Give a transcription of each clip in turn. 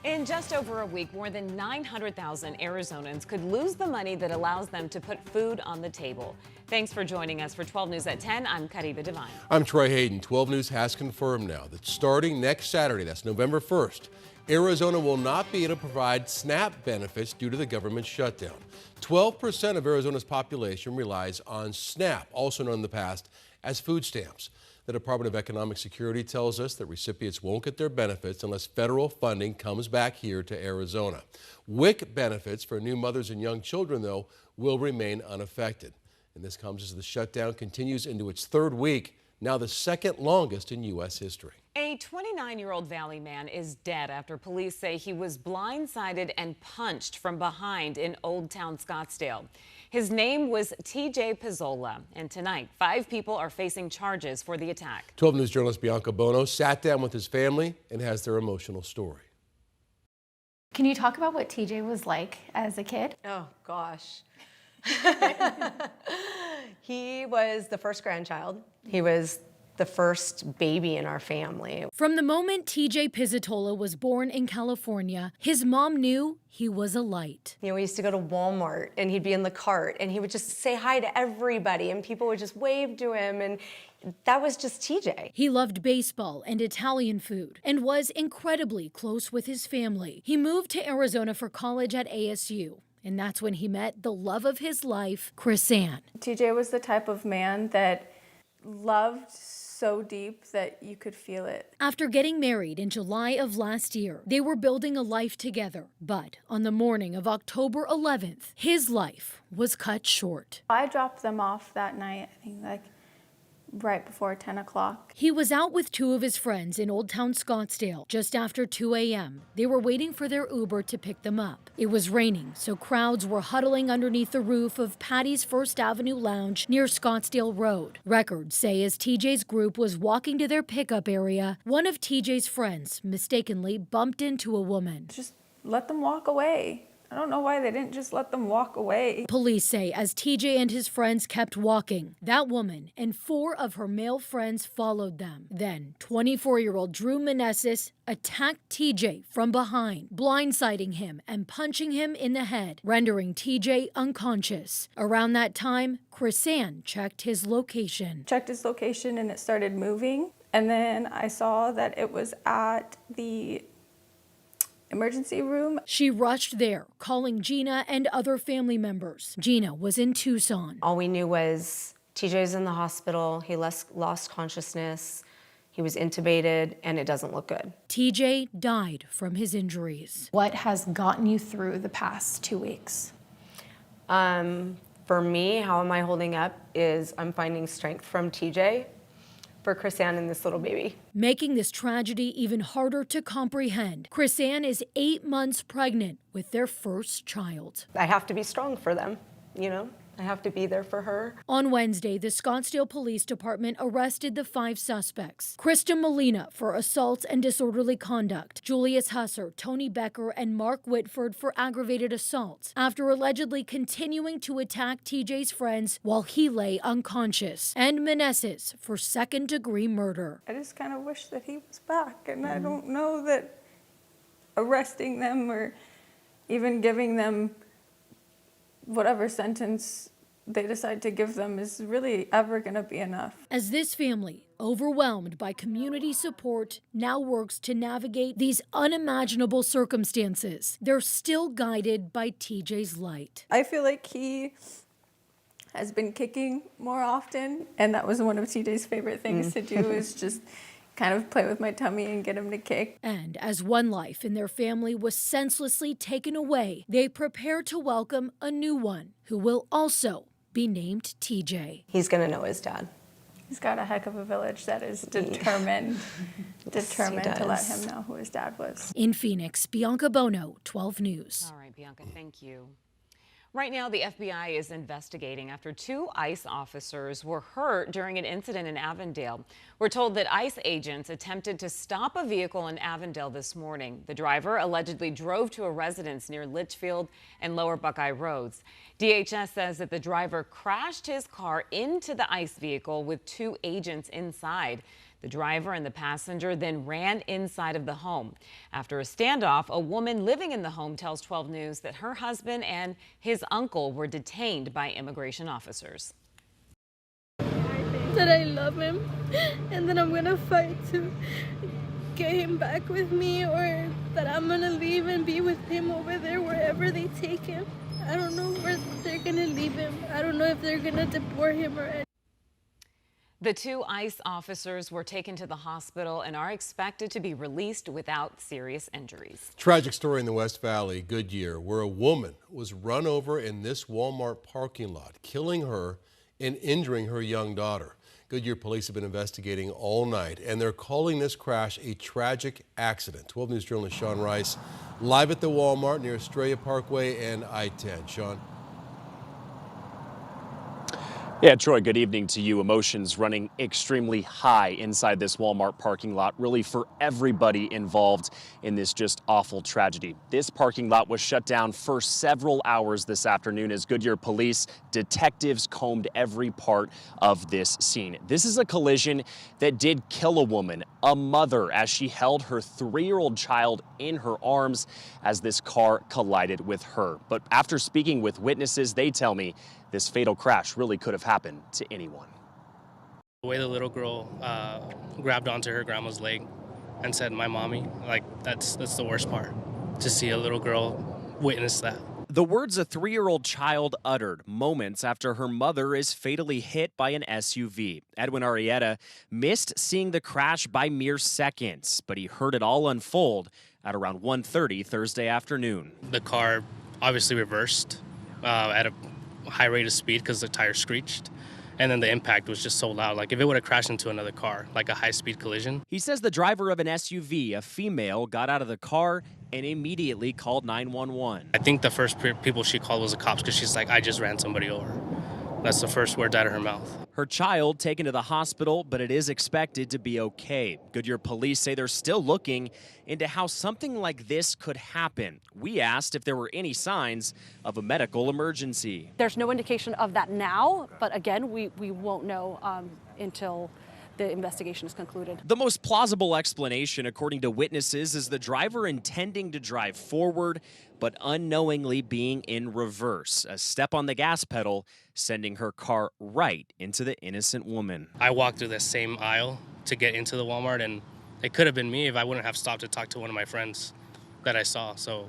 In just over a week, more than 900,000 Arizonans could lose the money that allows them to put food on the table. Thanks for joining us for 12 News at 10. I'm Kariba Devine. I'm Troy Hayden. 12 News has confirmed now that starting next Saturday, that's November 1st, Arizona will not be able to provide SNAP benefits due to the government shutdown. 12% of Arizona's population relies on SNAP, also known in the past as food stamps. The Department of Economic Security tells us that recipients won't get their benefits unless federal funding comes back here to Arizona. WIC benefits for new mothers and young children, though, will remain unaffected. And this comes as the shutdown continues into its third week, now the second longest in U.S. history. A 29-year-old Valley man is dead after police say he was blindsided and punched from behind in Old Town Scottsdale. His name was TJ Pizzola, and tonight 5 people are facing charges for the attack. 12 News journalist Bianca Bono sat down with his family and has their emotional story. Can you talk about what TJ was like as a kid? Oh, gosh. He was the first grandchild. He was the first baby in our family. From the moment TJ Pizzola was born in California, his mom knew he was a light. You know, we used to go to Walmart and he'd be in the cart and he would just say hi to everybody and people would just wave to him, and that was just TJ. He loved baseball and Italian food and was incredibly close with his family. He moved to Arizona for college at ASU. And that's when he met the love of his life, Chris-Ann. TJ was the type of man that loved so deep that you could feel it. After getting married in July of last year, they were building a life together. But on the morning of October 11th, his life was cut short. I dropped them off that night, I think right before 10 o'clock. He was out with 2 of his friends in Old Town Scottsdale just after 2 a.m. They were waiting for their Uber to pick them up. It was raining, so crowds were huddling underneath the roof of Patty's First Avenue Lounge near Scottsdale Road. Records say as TJ's group was walking to their pickup area, one of TJ's friends mistakenly bumped into a woman. Just let them walk away. I don't know why they didn't just let them walk away. Police say as TJ and his friends kept walking, that woman and 4 of her male friends followed them. Then, 24-year-old Drew Meneses attacked TJ from behind, blindsiding him and punching him in the head, rendering TJ unconscious. Around that time, Chris-Ann checked his location. Checked his location and it started moving. And then I saw that it was at the emergency room. She rushed there, calling Gina and other family members. Gina was in Tucson. All we knew was TJ's in the hospital, he lost consciousness, he was intubated, and it doesn't look good. TJ died from his injuries. What has gotten you through the past 2 weeks? For me, how am I holding up is I'm finding strength from TJ for Chris-Ann and this little baby. Making this tragedy even harder to comprehend, Chris-Ann is 8 months pregnant with their first child. I have to be strong for them, you know? I have to be there for her. On Wednesday, the Scottsdale Police Department arrested the 5 suspects. Krista Molina for assault and disorderly conduct, Julius Husser, Tony Becker, and Mark Whitford for aggravated assault, after allegedly continuing to attack TJ's friends while he lay unconscious, and Meneses for second-degree murder. I just kind of wish that he was back, and I don't know that arresting them or even giving them whatever sentence they decide to give them is really ever going to be enough. As this family, overwhelmed by community support, now works to navigate these unimaginable circumstances, they're still guided by TJ's light. I feel like he has been kicking more often, and that was one of TJ's favorite things to do, is just kind of play with my tummy and get him to kick. And as one life in their family was senselessly taken away, they prepare to welcome a new one who will also be named TJ. He's gonna know his dad. He's got a heck of a village that is determined to let him know who his dad was. In Phoenix, Bianca Bono, 12 News. All right, Bianca, thank you. Right now, the FBI is investigating after 2 ICE officers were hurt during an incident in Avondale. We're told that ICE agents attempted to stop a vehicle in Avondale this morning. The driver allegedly drove to a residence near Litchfield and Lower Buckeye Roads. DHS says that the driver crashed his car into the ICE vehicle with 2 agents inside. The driver and the passenger then ran inside of the home. After a standoff, a woman living in the home tells 12 News that her husband and his uncle were detained by immigration officers. That I love him and that I'm gonna fight to get him back with me, or that I'm gonna leave and be with him over there wherever they take him. I don't know where they're gonna leave him. I don't know if they're gonna deport him or anything. The two ICE officers were taken to the hospital and are expected to be released without serious injuries. Tragic story in the West Valley, Goodyear, where a woman was run over in this Walmart parking lot, killing her and injuring her young daughter. Goodyear police have been investigating all night, and they're calling this crash a tragic accident. 12 News journalist Sean Rice live at the Walmart near Estrella Parkway and I-10. Sean. Yeah, Troy, good evening to you. Emotions running extremely high inside this Walmart parking lot, really for everybody involved in this just awful tragedy. This parking lot was shut down for several hours this afternoon as Goodyear police detectives combed every part of this scene. This is a collision that did kill a woman, a mother, as she held her 3-year-old child in her arms as this car collided with her. But after speaking with witnesses, they tell me this fatal crash really could have happened to anyone. The way the little girl grabbed onto her grandma's leg and said, "My mommy," like that's the worst part, to see a little girl witness that. The words a 3-year-old child uttered moments after her mother is fatally hit by an SUV. Edwin Arrieta missed seeing the crash by mere seconds, but he heard it all unfold at around 1:30 Thursday afternoon. The car obviously reversed at a high rate of speed because the tire screeched, and then the impact was just so loud. Like if it would have crashed into another car, like a high-speed collision. He says the driver of an SUV, a female, got out of the car and immediately called 911. I think the first people she called was the cops because she's like, "I just ran somebody over." That's the first words out of her mouth. Her child taken to the hospital, but it is expected to be okay. Goodyear police say they're still looking into how something like this could happen. We asked if there were any signs of a medical emergency. There's no indication of that now, but again, we won't know until the investigation is concluded. The most plausible explanation, according to witnesses, is the driver intending to drive forward, but unknowingly being in reverse. A step on the gas pedal, sending her car right into the innocent woman. I walked through the same aisle to get into the Walmart, and it could have been me if I wouldn't have stopped to talk to one of my friends that I saw. So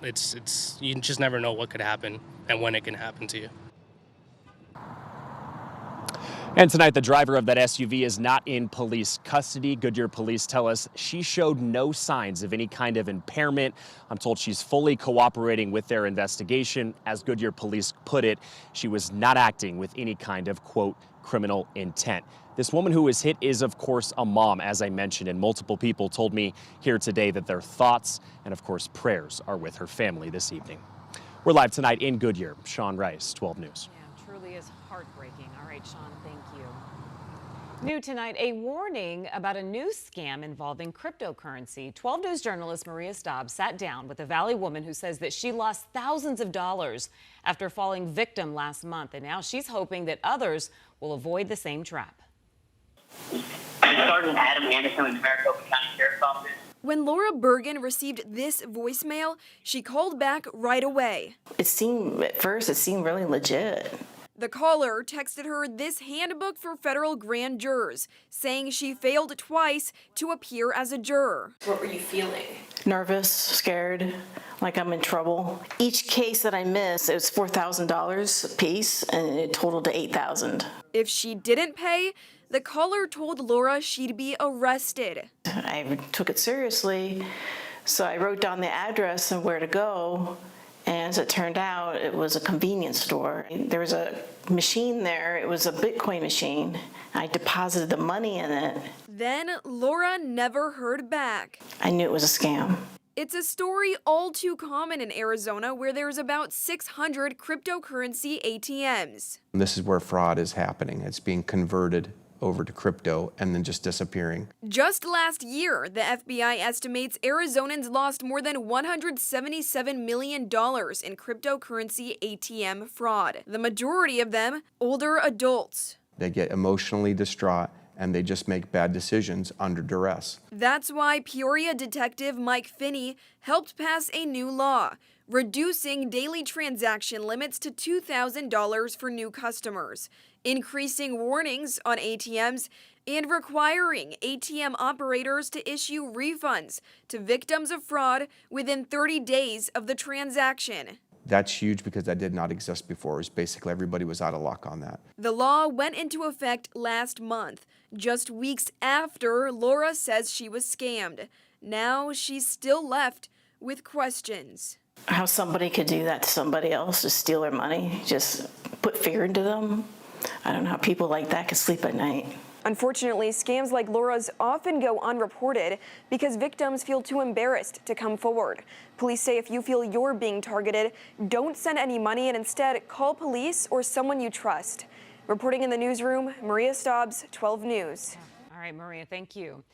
it's you just never know what could happen and when it can happen to you. And tonight, the driver of that SUV is not in police custody. Goodyear police tell us she showed no signs of any kind of impairment. I'm told she's fully cooperating with their investigation. As Goodyear police put it, she was not acting with any kind of, quote, criminal intent. This woman who was hit is, of course, a mom, as I mentioned, and multiple people told me here today that their thoughts and, of course, prayers are with her family this evening. We're live tonight in Goodyear. Sean Rice, 12 News. Yeah, truly is heartbreaking. All right, Sean, thank you. New tonight, a warning about a new scam involving cryptocurrency. 12 News journalist Maria Stobbs sat down with a Valley woman who says that she lost thousands of dollars after falling victim last month, and now she's hoping that others will avoid the same trap. Sergeant Adam Anderson with the Maricopa County Sheriff's Office. When Laura Bergen received this voicemail, she called back right away. At first it seemed really legit. The caller texted her this handbook for federal grand jurors, saying she failed twice to appear as a juror. What were you feeling? Nervous, scared, like I'm in trouble. Each case that I missed, it was $4,000 a piece, and it totaled to $8,000. If she didn't pay, the caller told Laura she'd be arrested. I took it seriously, so I wrote down the address and where to go. And as it turned out, it was a convenience store. There was a machine there. It was a Bitcoin machine. I deposited the money in it. Then Laura never heard back. I knew it was a scam. It's a story all too common in Arizona, where there's about 600 cryptocurrency ATMs. This is where fraud is happening. It's being converted over to crypto and then just disappearing. Just last year, the FBI estimates Arizonans lost more than $177 million in cryptocurrency ATM fraud. The majority of them, older adults. They get emotionally distraught and they just make bad decisions under duress. That's why Peoria detective Mike Finney helped pass a new law, reducing daily transaction limits to $2,000 for new customers, increasing warnings on ATMs, and requiring ATM operators to issue refunds to victims of fraud within 30 days of the transaction. That's huge because that did not exist before. It was basically everybody was out of luck on that. The law went into effect last month, just weeks after Laura says she was scammed. Now she's still left with questions. How somebody could do that to somebody else, just steal their money, just put fear into them. I don't know how people like that can sleep at night. Unfortunately, scams like Laura's often go unreported because victims feel too embarrassed to come forward. Police say if you feel you're being targeted, don't send any money and instead call police or someone you trust. Reporting in the newsroom, Maria Stobbs, 12 News. All right, Maria, thank you.